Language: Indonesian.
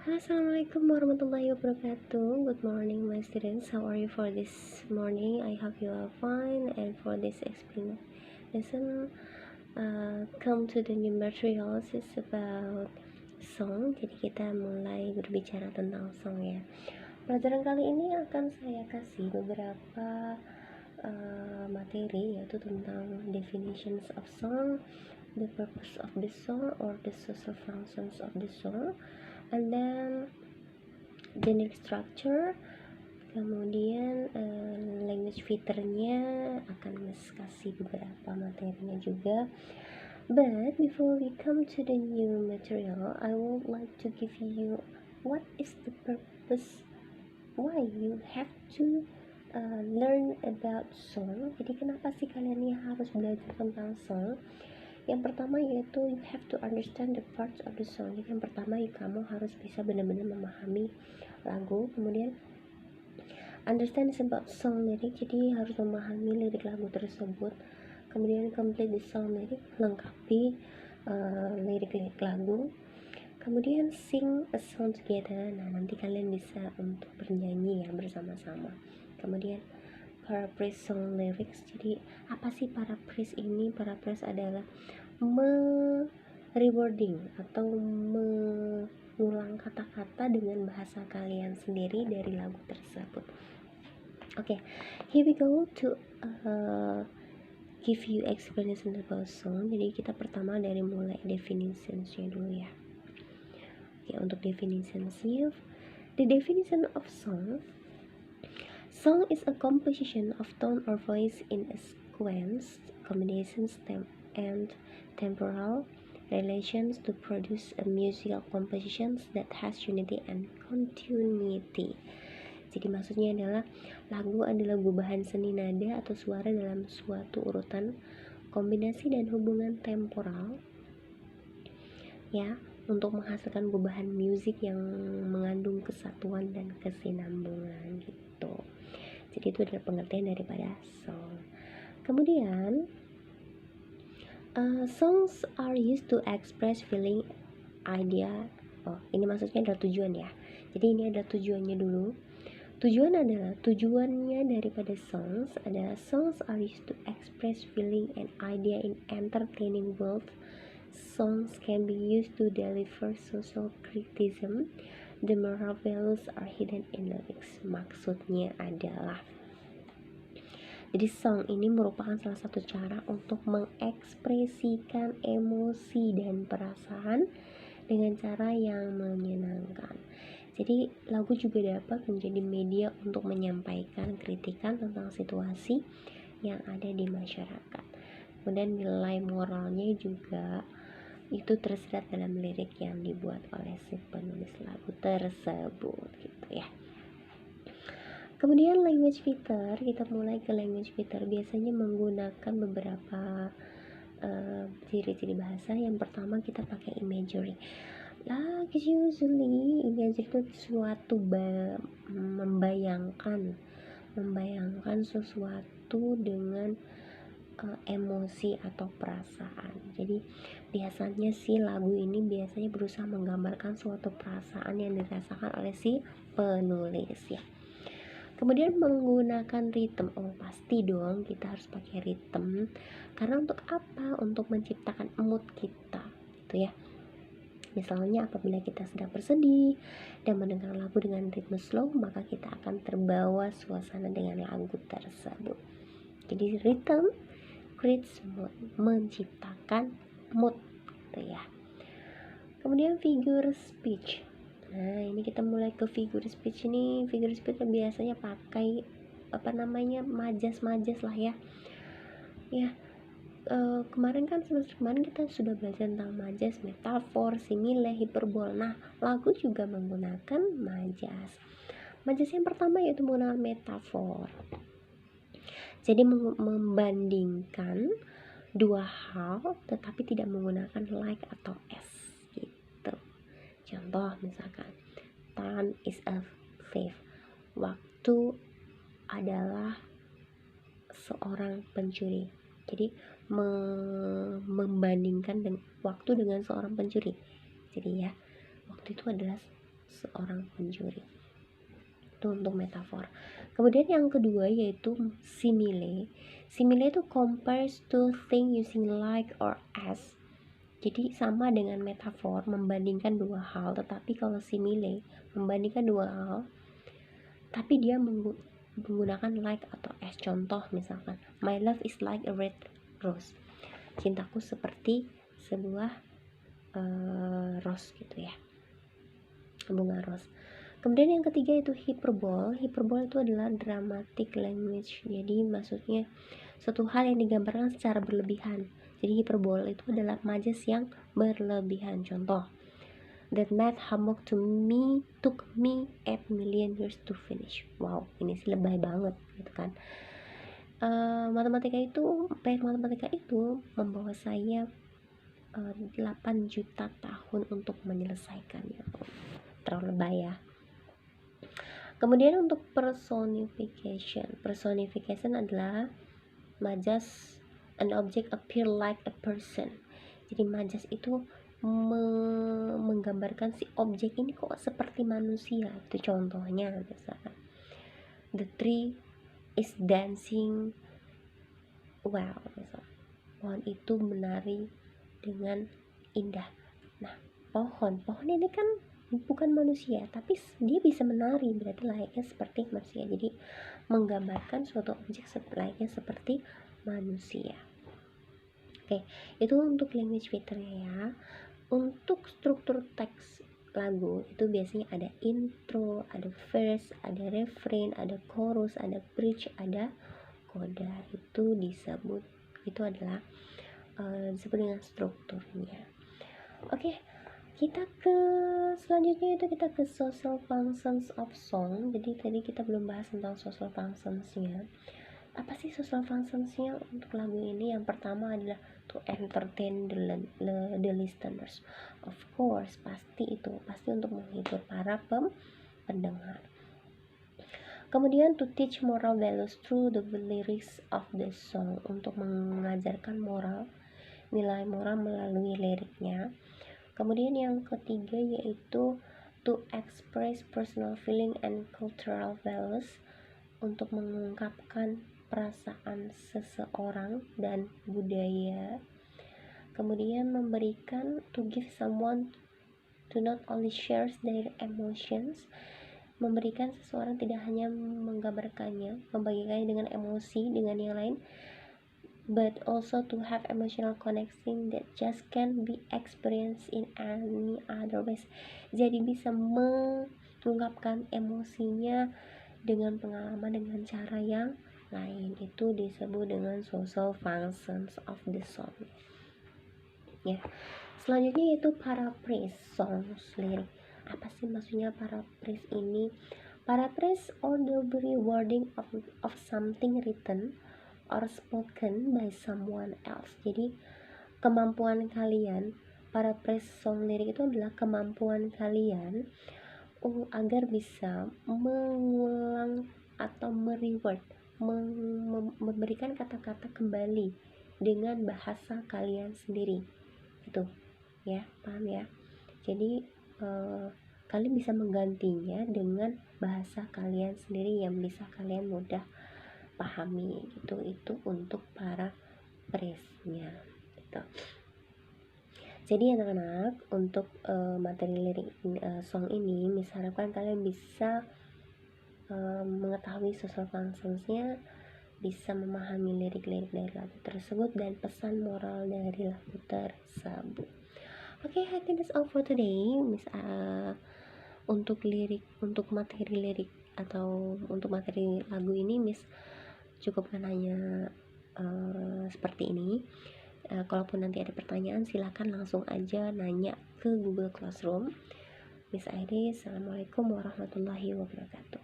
Halo, assalamualaikum warahmatullahi wabarakatuh. Good morning, my students. How are you for this morning? I hope you are fine. And for this explanation, come to the new materials. It's about song. Jadi kita mulai berbicara tentang song ya. Pelajaran kali ini akan saya kasih beberapa materi, yaitu tentang definitions of song, the purpose of the song or the social functions of the song, and then genre structure, kemudian language feature-nya akan kasih beberapa materinya juga. But before we come to the new material, I would like to give you what is the purpose, why you have to learn about song. Jadi kenapa sih kalian ini harus belajar tentang song? Yang pertama yaitu you have to understand the parts of the song. Jadi yang pertama kamu harus bisa benar-benar memahami lagu. Kemudian understand about song lyric, jadi harus memahami lirik lagu tersebut. Kemudian complete the song lyric, lengkapi lirik-lirik lagu. Kemudian sing a song together. Nah, nanti kalian bisa untuk bernyanyi ya bersama-sama. Kemudian paraphrase song lyrics. Jadi apa sih paraphrase ini? Paraphrase adalah rewording atau mengulang kata-kata dengan bahasa kalian sendiri dari lagu tersebut. Okay, here we go to give you explanation about song. Jadi kita pertama dari mulai definitionsnya dulu ya. Okay, untuk definitionsnya, the definition of song is a composition of tone or voice in a sequence, combinations, and temporal relations to produce a musical compositions that has unity and continuity. Jadi maksudnya adalah lagu adalah gubahan seni nada atau suara dalam suatu urutan, kombinasi dan hubungan temporal ya, untuk menghasilkan gubahan musik yang mengandung kesatuan dan kesinambungan gitu. Jadi itu adalah pengertian daripada song. Kemudian songs are used to express feeling, idea. Ini maksudnya adalah tujuan ya. Jadi ini adalah tujuannya dulu. Tujuannya daripada songs adalah songs are used to express feeling and idea in entertaining words. Songs can be used to deliver social criticism. The moral values are hidden in lyrics. Maksudnya adalah, jadi song ini merupakan salah satu cara untuk mengekspresikan emosi dan perasaan dengan cara yang menyenangkan. Jadi lagu juga dapat menjadi media untuk menyampaikan kritikan tentang situasi yang ada di masyarakat. Kemudian nilai moralnya juga itu tersirat dalam lirik yang dibuat oleh si penulis lagu tersebut gitu ya. Kemudian language feature, kita mulai ke language feature. Biasanya menggunakan beberapa ciri-ciri bahasa. Yang pertama kita pakai imagery. Like usually, imagery itu suatu membayangkan sesuatu dengan emosi atau perasaan. Jadi biasanya sih lagu ini biasanya berusaha menggambarkan suatu perasaan yang dirasakan oleh si penulis ya. Kemudian menggunakan ritme. Pasti dong kita harus pakai ritme. Karena untuk apa? Untuk menciptakan mood kita gitu ya. Misalnya apabila kita sedang bersedih dan mendengar lagu dengan ritme slow, maka kita akan terbawa suasana dengan lagu tersebut. Jadi rhythm creates mood, menciptakan mood gitu ya. Kemudian figure speech. Nah, ini kita mulai ke figure speech ini. Figure speech biasanya pakai majas lah ya. Ya, kemarin kan semester kemarin kita sudah belajar tentang majas, metafor, simile, hiperbol. Nah, lagu juga menggunakan majas. Majas yang pertama yaitu menggunakan metafor. Jadi membandingkan dua hal tetapi tidak menggunakan like atau as gitu. Contoh misalkan, time is a thief. Waktu adalah seorang pencuri. Jadi membandingkan waktu dengan seorang pencuri. Jadi ya, waktu itu adalah seorang penjuri. Itu untuk metafor. Kemudian yang kedua yaitu simile. Simile itu compares to thing using like or as. Jadi sama dengan metafor, membandingkan dua hal, tetapi kalau simile membandingkan dua hal tapi dia menggunakan like atau as. Contoh misalkan, my love is like a red rose, cintaku seperti sebuah rose gitu ya, bunga rose. Kemudian yang ketiga itu hyperbole. Hyperbole itu adalah dramatic language, jadi maksudnya suatu hal yang digambarkan secara berlebihan. Jadi hyperbole itu adalah majas yang berlebihan. Contoh, that math homework took me 8 million years to finish. Wow, ini sih lebay banget gitu kan. Matematika itu membawa saya 8 juta tahun untuk menyelesaikannya. Terlalu lebay ya. Kemudian untuk personification adalah majas an object appear like a person. Jadi majas itu menggambarkan si objek ini kok seperti manusia. Itu contohnya misalkan, the tree is dancing well, misalkan pohon itu menari dengan indah. Nah, pohon ini kan bukan manusia, tapi dia bisa menari, berarti layaknya seperti manusia. Jadi menggambarkan suatu objek layaknya seperti manusia. Oke, itu untuk language feature-nya ya. Untuk struktur teks lagu itu biasanya ada intro, ada verse, ada refrain, ada chorus, ada bridge, ada coda. Itu adalah disebut dengan strukturnya. Oke, kita ke selanjutnya itu kita ke social functions of song. Jadi tadi kita belum bahas tentang social functionsnya. Apa sih social functionsnya untuk lagu ini? Yang pertama adalah to entertain the listeners. Of course, pasti untuk menghibur para pendengar. Kemudian to teach moral values through the lyrics of the song, untuk mengajarkan nilai moral melalui liriknya. Kemudian yang ketiga yaitu to express personal feeling and cultural values, untuk mengungkapkan perasaan seseorang dan budaya. Kemudian memberikan to give someone to not only share their emotions, memberikan seseorang tidak hanya membagikannya dengan emosi dengan yang lain, but also to have emotional connection that just can't be experienced in any other ways. Jadi bisa mengungkapkan emosinya dengan pengalaman dengan cara yang lain. Itu disebut dengan social functions of the song ya. Selanjutnya yaitu paraphrase songs lyric. Apa sih maksudnya paraphrase ini? Paraphrase or the rewording of something written or spoken by someone else. Jadi kemampuan kalian, paraphrase song lirik itu adalah kemampuan kalian agar bisa mengulang atau mereword, memberikan kata-kata kembali dengan bahasa kalian sendiri. Itu ya, paham ya? Jadi kalian bisa menggantinya dengan bahasa kalian sendiri yang bisa kalian mudah pahami gitu. Itu untuk para presnya gitu. Jadi anak-anak, untuk materi lirik song ini misalkan kalian bisa mengetahui social functionsnya, bisa memahami lirik-lirik dari lagu tersebut dan pesan moral dari lagu tersebut. Oke, I think that's all for today. Untuk materi lirik atau untuk materi lagu ini Miss cukupkan hanya seperti ini. Kalaupun nanti ada pertanyaan silakan langsung aja nanya ke Google Classroom. Miss Airis, Assalamualaikum warahmatullahi wabarakatuh.